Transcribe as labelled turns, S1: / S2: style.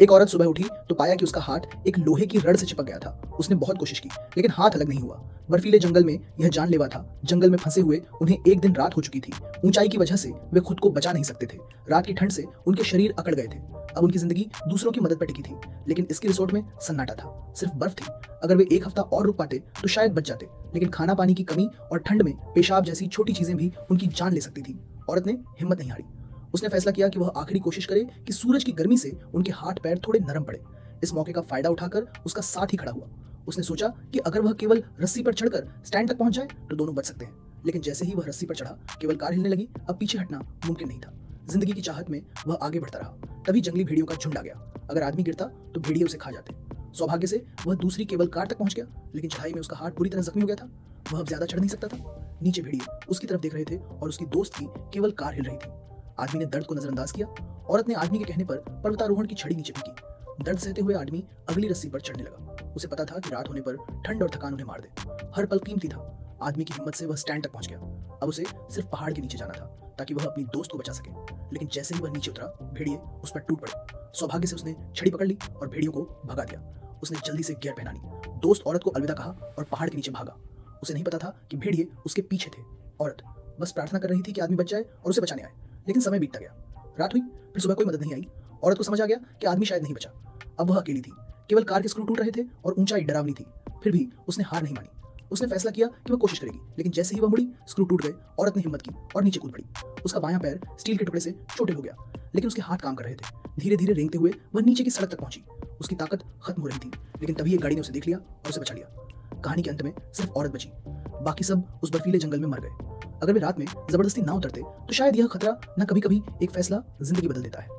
S1: एक औरत सुबह उठी तो पाया कि उसका हाथ एक लोहे की रड से चिपक गया था। उसने बहुत कोशिश की, लेकिन हाथ अलग नहीं हुआ। बर्फीले जंगल में यह जानलेवा था। जंगल में फंसे हुए उन्हें एक दिन रात हो चुकी थी। ऊंचाई की वजह से वे खुद को बचा नहीं सकते थे। रात की ठंड से उनके शरीर अकड़ गए थे। अब उनकी जिंदगी दूसरों की मदद पर टिकी थी, लेकिन इसके रिसोर्ट में सन्नाटा था, सिर्फ बर्फ थी। अगर वे एक हफ्ता और रुक पाते तो शायद बच जाते, लेकिन खाना पानी की कमी और ठंड में पेशाब जैसी छोटी चीजें भी उनकी जान ले सकती थी। औरत ने हिम्मत नहीं हारी। उसने फैसला किया कि वह आखिरी कोशिश करे कि सूरज की गर्मी से उनके हाथ पैर थोड़े नरम पड़े। इस मौके का फायदा उठाकर उसका साथ ही खड़ा हुआ। उसने सोचा कि अगर वह केवल रस्सी पर चढ़कर स्टैंड तक पहुंच जाए तो दोनों बच सकते हैं। लेकिन जैसे ही वह रस्सी पर चढ़ा, केवल कार हिलने लगी। अब पीछे हटना मुमकिन नहीं था। जिंदगी की चाहत में वह आगे बढ़ता रहा। तभी जंगली भेड़ियों का झुंड आ गया। अगर आदमी गिरता तो भेड़िए उसे खा जाते। सौभाग्य से वह दूसरी केबल कार तक पहुंच गया, लेकिन चढ़ाई में उसका हाथ पूरी तरह जख्मी हो गया था। वह अब ज्यादा चढ़ नहीं सकता था। नीचे भेड़िए उसकी तरफ देख रहे थे और उसकी दोस्त की केवल कार हिल रही थी। आदमी ने दर्द को नजरअंदाज किया। औरत ने आदमी के कहने पर पर्वतारोहण की छड़ी नीचे फेंकी। दर्द सहते हुए आदमी अगली रस्सी पर चढ़ने लगा। उसे पता था कि रात होने पर ठंड और थकान उन्हें मार दे। हर पल कीमती था। आदमी की हिम्मत से वह स्टैंड तक पहुंच गया। अब उसे सिर्फ पहाड़ के नीचे जाना था ताकि वह अपनी दोस्त को बचा सके। लेकिन जैसे ही वह नीचे उतरा, भेड़िए उस पर टूट पड़े। सौभाग्य से उसने छड़ी पकड़ ली और भेड़ियों को भगा दिया। उसने जल्दी से गियर पहना ली। दोस्त औरत को अलविदा कहा और पहाड़ के नीचे भागा। उसे नहीं पता था कि भेड़िए उसके पीछे थे। औरत बस प्रार्थना कर रही थी कि आदमी बच जाए और उसे बचाने आए। लेकिन समय बीतता गया। रात हुई, फिर सुबह कोई मदद नहीं आई। औरत को समझ आ गया कि आदमी शायद नहीं बचा। अब वह अकेली थी। केवल कार के स्क्रू टूट रहे थे और ऊंचाई डरावनी थी। फिर भी उसने हार नहीं मानी। उसने फैसला किया कि वह कोशिश करेगी। लेकिन जैसे ही वह मुड़ी, स्क्रू टूट गए। औरत ने हिम्मत की और नीचे कूद पड़ी। उसका बायां पैर स्टील के टुकड़े से चोटिल हो गया, लेकिन उसके हाथ काम कर रहे थे। धीरे धीरे रेंगते हुए वह नीचे की सड़क तक पहुंची। उसकी ताकत खत्म हो रही थी, लेकिन तभी एक गाड़ी ने उसे देख लिया और उसे बचा लिया। कहानी के अंत में सिर्फ औरत बची। बाकी सब उस बर्फीले जंगल में मर गए। अगर वे रात में जबरदस्ती ना उतरते तो शायद यह खतरा न कभी कभी एक फैसला जिंदगी बदल देता है।